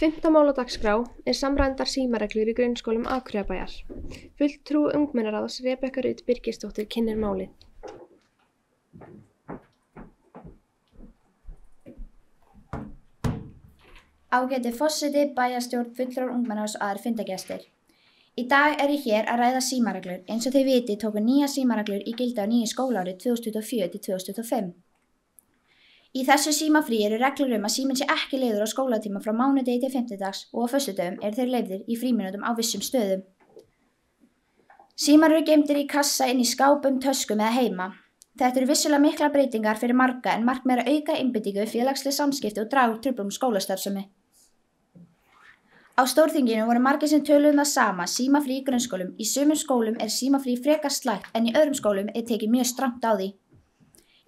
Fimmta mál á dagskrá samræmdar símareglur í grunnskólum Akureyrarbæjar. Fulltrúi ungmennaráðs Rebekka Rut Birgisdóttir kynnir málið. Ágæti forseti, bæjarstjórn, fulltrúar ungmennaráðs og aðrir fundargestir. Í dag ég hér að ræða símareglur. Eins og þið viti tóku nýjar símareglur í gildi á nýju skólaári 2024 til 2025. Í þessu símafríi eru reglur að síminn sé ekki leyfður á skólatíma frá mánudegi til fimmtudags og á föstudögum eru þeir leyfðir í frímínútum á vissum stöðum. Símar eru geymdir í kassa inn í skápum, töskum eða heima. Þetta eru vissulega miklar breytingar fyrir marga en markmið að auka einbeitingu, félagsleg samskipti og draga úr truflun skólastarfsemi. Á stórþinginu voru margir sem töluðu það sama, símafrí í grunnskólum. Í sumum skólum símafrí frekar slægt en í öðrum skólum tekið mjög strangt á því.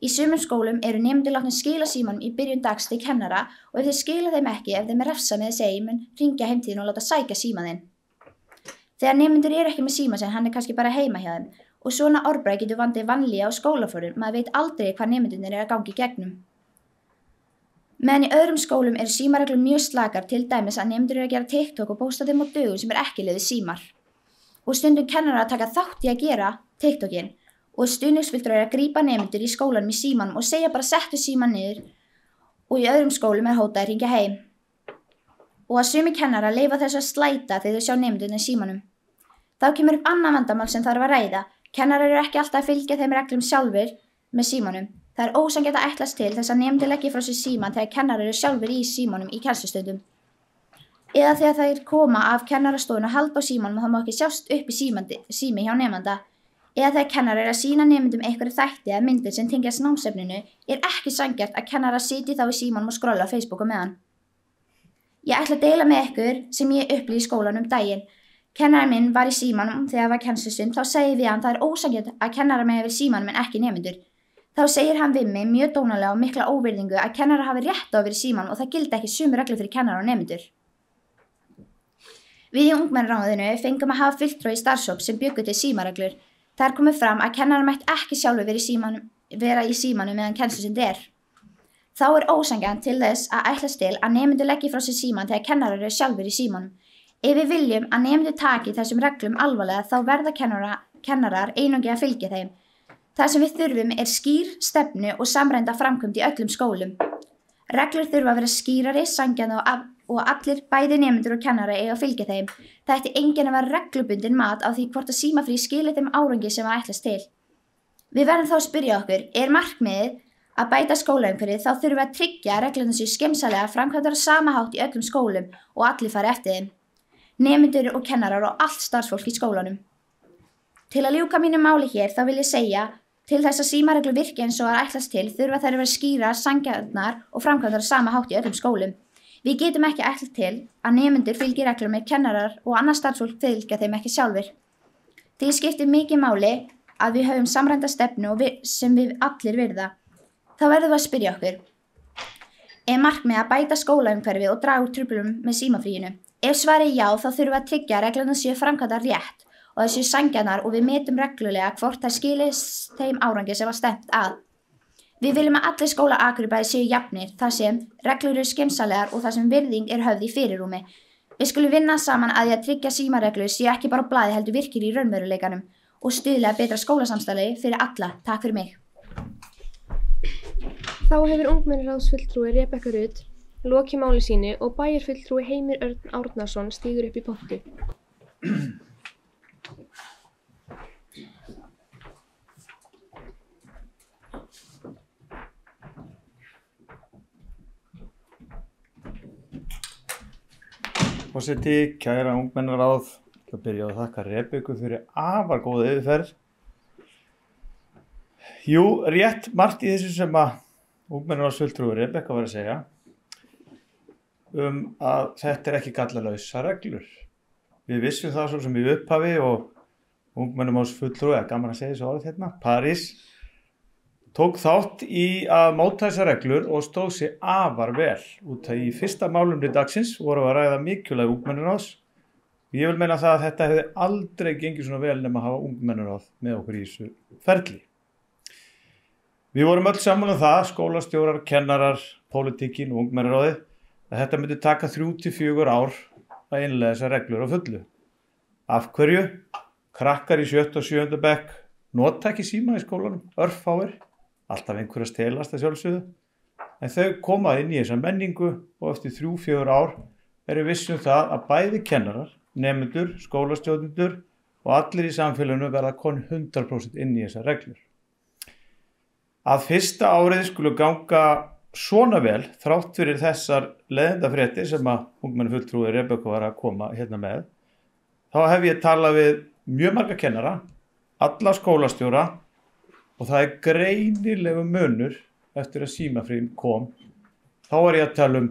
Í sumum skólum eru nemendur látnir skila símanum í byrjun dags til kennara og ef þeir skila þeim ekki, ef þeim refsað með segja, mun hringja heimtíðin og láta sækja síma þinn. Þegar nemendur eru ekki með síma sinn, hann kannski bara heima hjá þeim og svona orðbragð getur vandið vanlíða á skólafórum, maður veit aldrei hvað nemendurnir að gangi í gegnum. Meðan í öðrum skólum eru símareglur mjög slakar, til dæmis að nemendur eru að gera TikTok og pósta þeim á dögum sem ekki leyfðir símar. Og stundum kennarar að taka þátt í að gera TikTokin og stuðningsfulltrúar að grípa nemendur í skólanum í símanum og segja bara settu síman niður og í öðrum skólum hótað að hringja heim. Og að sumir kennarar leyfa þessu að slæta þegar þau sjá nemendurna í símanum. Þá kemur upp annað vandamál sem þarf að ræða. Kennarar eru ekki alltaf að fylgja þeim reglum sjálfur með símanum. Það ósanngjarnt að ætlast til þess að nemendur leggi frá sér síman þegar kennarar eru sjálfur í símanum í kennslustundum. Eða þegar þeir koma af kennarastofuna og halda á símanum og það má ekki sjást upp í sími hjá nemanda. Eða þegar kennarar eru að sýna nemendum einhverju þætti eða myndir sem tengjast námsefninu ekki sanngjarnt að kennarar sitji þá í símanum og skrolla á Facebook á meðan. Ég ætla að deila með ykkur sem ég upplýði í skólanum daginn. Kennarinn minn var í símanum þegar það var kennslustund, þá segi við hann það ósanngjarnt að kennarar megi vera í símanum en ekki nemendur. Þá segir hann við mig mjög dónalega og mikla óvirðingu að kennarar hafi rétt á að vera í símanum og það gildi ekki sömu reglur fyrir kennarar og nemendur. Við í ungmennaráðinu fengum að hafa fulltrúa í starfshóp sem bjuggu til símareglur. Þar komið fram að kennarar mætti ekki sjálfur vera í símanum meðan kennslustund er. Þá ósanngjarnt til þess að ætlast til að nemendur leggi frá sér síman þegar kennarar eru sjálfur í símanum. Ef við viljum að nemendur taki þessum reglum alvarlega þá verða kennarar einungis að fylgja þeim. Það sem við þurfum skýr stefnu og samræmda framkvæmd í öllum skólum. Reglur þurfa að vera skýrari, sanngjarnar og allir, bæði nemendur og kennarar, eiga að fylgja þeim. Það ætti enginn að vera reglubundin mat á því hvort að símafrí skili þeim árangi sem að ætlast til. Við verðum þá að spyrja okkur, markmiðið að bæta skólaumhverfið, þá þurfum við að tryggja að reglurnar séu skynsamlega framkvæmdar á sama hátt í öllum skólum og allir fari eftir þeim. Nemendur og kennarar og allt starfsfólk í skólanum. Til að ljúka mínu máli hér þá vil ég segja, til þess að símareglur virki eins og ætlast til þurfa þær að vera skýrar, sanngjarnar og framkvæmdar á sama hátt í öllum skólum. Við getum ekki ætlast til að nemendur fylgi reglum með kennarar og annað starfsfólk fylgja þeim ekki sjálfur. Því skiptir mikið máli að við höfum samræmda stefnu sem við allir virða. Þá verðum við að spyrja okkur, markmið að bæta skólaumhverfið og draga úr truflunum með símafríinu? Ef svarið já, þá þurfum við að tryggja að reglurnar séu framkvæmdar rétt og það séu sanngjarnar og við metum reglulega hvort það skilist þeim árangi sem var stefnt að. Við viljum að allir skólar Akureyrarbæjar séu jafnir, þar sem reglur eru skynsamlegar og þar sem virðing höfð í fyrirrúmi. Við skulum vinna saman að því að tryggja símareglur séu ekki bara á blaði heldur virkir í raunveruleikanum og stuðla að betra skólasamstarfi fyrir alla. Takk fyrir mig. Þá hefur ungmennaráðsfulltrúi Rebekka Rut lokið máli sínu og bæjarfulltrúi Heimir Örn Árnason stígur upp í pontu. Forseti, kæra ungmennaráð, ég byrja að þakka Rebekku fyrir afar góða yfirferð. Jú, rétt margt í þessu sem að ungmennaráðsfulltrúi Rebekka var að segja að þetta ekki gallalausar reglur. Við vissum það svo sem í upphafi og ungmennaráðsfulltrúi, gaman að segja þessu orð hérna, París, tók þátt í að móta þessar reglur og stóð sig afar vel. Út af í fyrsta málumri dagsins voru að ræða mikilvæg ungmennaráðs. Ég vil meina það að þetta hefði aldrei gengið svona vel nema að hafa ungmennaráð með okkur í þessu ferli. Við vorum öll saman það, skólastjórar, kennarar, pólitíkin og ungmennaráðið, að þetta myndi taka 3 til 4 ár að innleiða þessar reglur á fullu. Af hverju? Krakkar í 7. og 7. bekk nota ekki síma í skólanum, örfáir, alltaf einhver að stelast að sjálfsögðu, en þau koma inn í þessa menningu og eftir 3-4 ár eru vissum það að bæði kennarar, nemendur, skólastjórnendur og allir í samfélaginu verða konur 100% inn í þessar reglur. Að fyrsta árið skulu ganga svona vel þrátt fyrir þessar leiðindafréttir sem að ungmennafulltrúi Rebekku var að koma hérna með, þá hef ég talað við mjög marga kennara, alla skólastjóra og það er greinilegu munur eftir að símafrí kom. Þá var ég að tala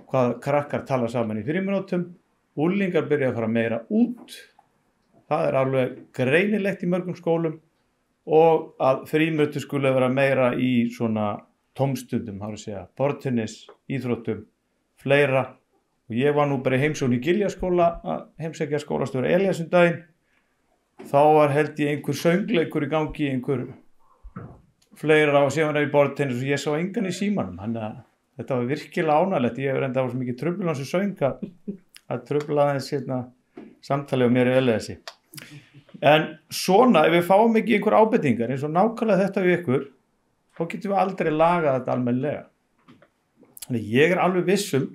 hvað krakkar tala saman í frímínútum, unglingar byrja að fara meira út, það er alveg greinilegt í mörgum skólum og að frímínútur skulu vera meira í svona tómstundum, borðtennis, íþróttum, fleira. Og ég var nú bara í heimsókn í Giljaskóla að heimsækja skólastjóra Elías daginn. Þá var held ég einhver söngleikur í gangi, einhver fleira og síðan var ég í borðtennis og ég sá engan í símanum. Þannig að þetta var virkilega ánægilegt. Ég hef reynda svo mikið truflun á þessu söng að trufla aðeins samtalið á mér í Elíasi. En svona, ef við fáum ekki einhver ábendingar eins og nákvæmlega þetta við ykkur, þá getum við aldrei lagað þetta almennilega. Þannig ég er alveg vissum,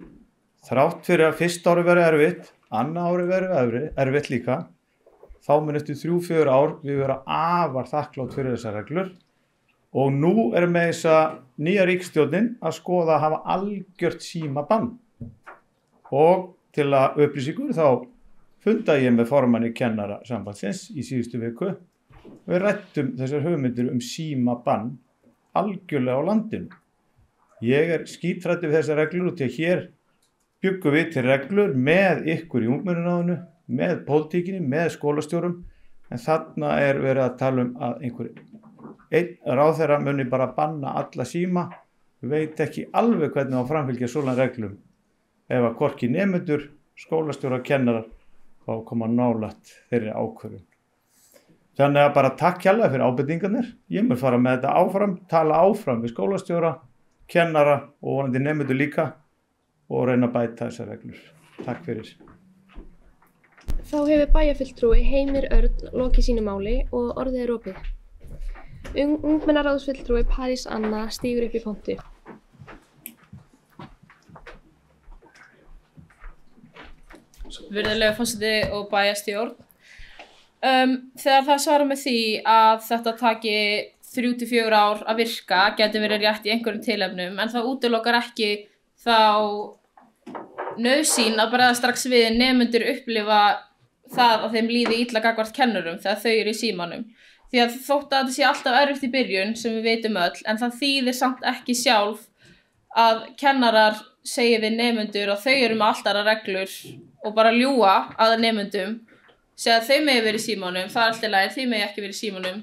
þrátt fyrir að fyrsta ári verið erfitt, annað ári verið erfitt líka, þá mun eftir 3-4 ár við vera afar þakklátt fyrir þessar reglur og nú með þessa nýja ríkisstjórnin að skoða að hafa algjört símabann. Og til að upplýsa ykkur þá fundaði ég með formanni kennarasambandsins í síðustu viku. Við ræddum þessar hugmyndir símabann algjörlega á landinu. Ég er skítræddur við þessar reglur og til að hér bjuggum við til reglur með ykkur í ungmennaráðinu, með pólitíkinni, með skólastjórum, en þarna er verið að tala að einn ráðherra muni bara banna alla síma, við veit ekki alveg hvernig á framfylgja svona reglum ef að hvorki nemendur, skólastjóra, kennarar þá koma nálægt þeirri ákvörðun. Þannig að bara takk hérlega fyrir ábendingarnir. Ég mun fara með þetta áfram, tala áfram við skólastjóra, kennara og vonandi nemendur líka og reyna að bæta þessar reglur. Takk fyrir. Þá hefur bæjarfulltrúi Heimir Örn lokið sínu máli og orðið er opið. Ungmennaráðsfulltrúi París Anna stígur upp í pontu. Virðulegur forseti og bæjarstjórn. Þegar það svarar með því að þetta taki 3-4 ár að virka gæti verið rétt í einhverjum tilefnum, en það útilokar ekki þá nauðsyn að bregða strax við nemendur upplifa það að þeim líði illa gagnvart kennurum þegar þau eru í símanum. Því að þótt að þetta sé alltaf erfitt í byrjun sem við veitum öll, en það þýðir samt ekki sjálf að kennarar segi við nemendur að þau eru með allt aðrar reglur og bara ljúga að nemendum, segja að þau megi verið í símanum, það er alltaf lagi, þau megi ekki verið í símanum.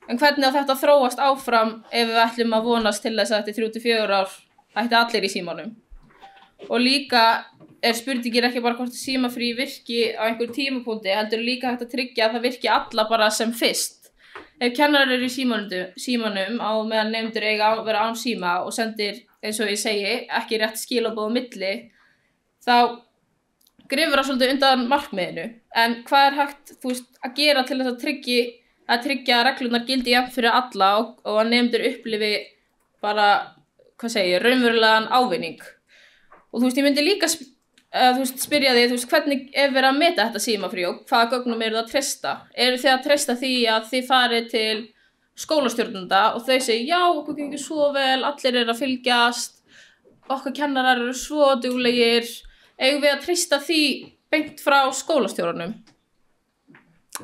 En hvernig að þetta þróast áfram ef við ætlum að vonast til þess að eftir 3-4 ár ætti allir í símanum? Og líka er spurningin ekki bara hvort símafrí virki á einhverjum tímapunkti, heldur líka hægt að tryggja að það virki alla bara sem fyrst. Ef kennarar eru í símanum á meðan nemendur eiga að vera án síma og sendir, eins og ég segi, ekki rétt skilaboð á milli, þá grifur það svolítið undan markmiðinu. En hvað er hægt, að gera til þess að tryggja að reglurnar gildi jafnt fyrir alla og að nemendur upplifi bara, raunverulegan ávinning. Og ég myndi líka spyrja þig, hvernig er verið að meta þetta símafrí og hvaða gögnum eru það að treysta? Eru þið að treysta því að þið farið til skólastjórnenda og þau segi, já, okkur gengur svo vel, allir eru að fylgjast, okkar kennarar eru svo duglegir, eigum við að treysta því beint frá skólastjóranum?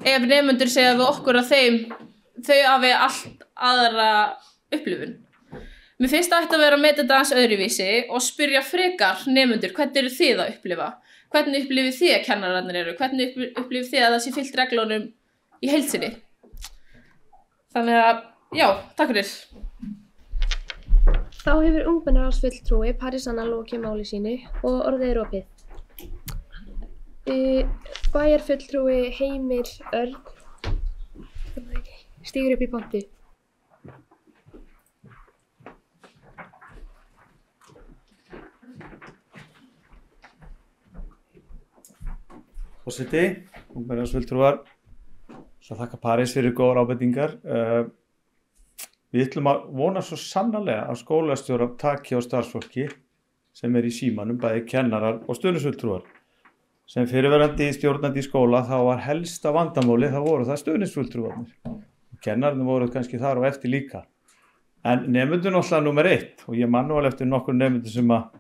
Ef nemendur segja við okkur að þau hafi allt aðra upplifun. Mér finnst það ætti að vera að meta þetta aðeins öðruvísi og spyrja frekar nemendur, hvernig eru þið að upplifa? Hvernig upplifið þið að kennararnir eru? Hvernig upplifið þið að það sé fylgt reglunum í heild sinni? Þannig að, já, takk fyrir. Þá hefur ungmennaráðsfulltrúi París Anna lokið máli sínu og orðið er opið. Bæjarfulltrúi Heimir Örn stígur upp í pontu. Forseti, ungmennaráðsfulltrúar, svo þakka París fyrir góðar ábendingar. Við ætlum að vona svo sannarlega að skólastjórar taki á starfsfólki sem í símanum, bæði kennarar og stuðningsfulltrúar. Sem fyrirverandi stjórnandi í skóla þá var helsta vandamáli, þá voru það stuðningsfulltrúarnir. Kennararnir voru kannski þar og eftir líka. En nemendur náttúrulega númer 1 og ég man nú alveg eftir nokkur nemendur sem að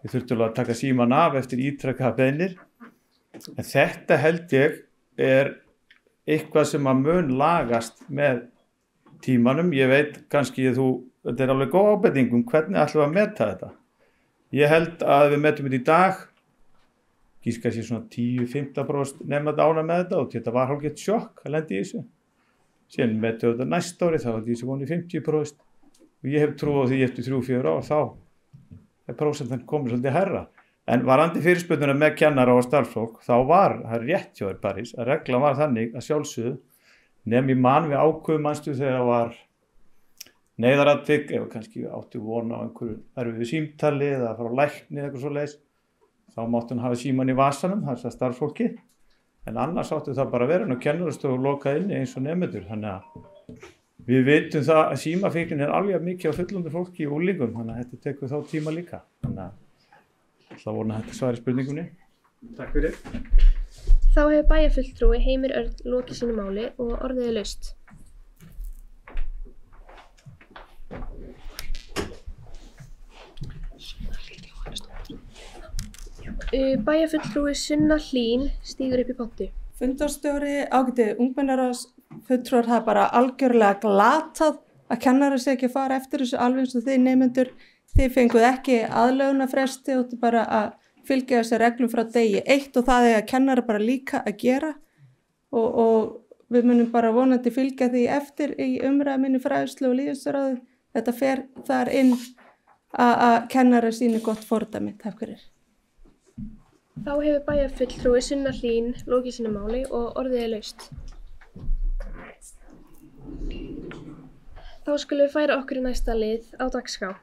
við þurftum að taka síman af eftir ítrekkaðar beiðnir. En þetta held ég eitthvað sem að mun lagast með tímanum. Ég veit kannski þetta alveg góð ábending hvernig ætlum við að meta þetta. Ég held að við metum þetta í dag, gíska sér svona 10-15% nemandi ánægð með þetta og þetta var hálfgett sjokk að lenda í þessu. Síðan metum við þetta næsta ári, þá er þessi vonið 50%. Og ég hef trú á því eftir 3-4 ár, þá prósentan komið svolítið herra. En varandi fyrirspurnina með kennara og starfsfólk, þá var það rétt hjá París, að reglan var þannig að sjálfsögðu, nefn í mann við ákveðum mannstu þegar það var neyðaratvik, ef kannski áttu vona á einhverju erfiðu símtali eða frá lækni eða eitthvað svoleiðis, þá máttu hann hafa síman í vasanum, það er starfsfólki, en annars áttu það bara verið og kennarastofu lokað inni eins og nemendur. Þannig að við vitum það að símafíknin alveg mikið á fullorðnu fólki í unglingum, þannig að þetta tekur þá tíma líka. Þannig að það vona þetta svari spurningunni. Takk fyrir. Þá hefur bæjarfulltrúi Heimir Örn lokið sínu máli og orðið laust. Bæjarfulltrúi Sunna Hlín stígur upp í pontu. Fundarstjóri, ágæti ungmennaráðsfulltrúar, það bara algjörlega glatað að kennarar sé ekki að fara eftir þessu alveg eins og þið nemendur. Þið fenguð ekki aðlögunarfresti og bara að fylgja þessi reglum frá degi 1 og það að kennara bara líka að gera og við munum bara vonandi fylgja því eftir í umræðminni fræðslu og lýðstöðráði. Þetta fer þar inn að kennara síni gott fordæmi. Takk fyrir. Þá hefur bæjarfulltrúi Sunna Hlín lokið sínu máli og orðið laust. Þá skulum við færa okkur í næsta lið á dagskrá.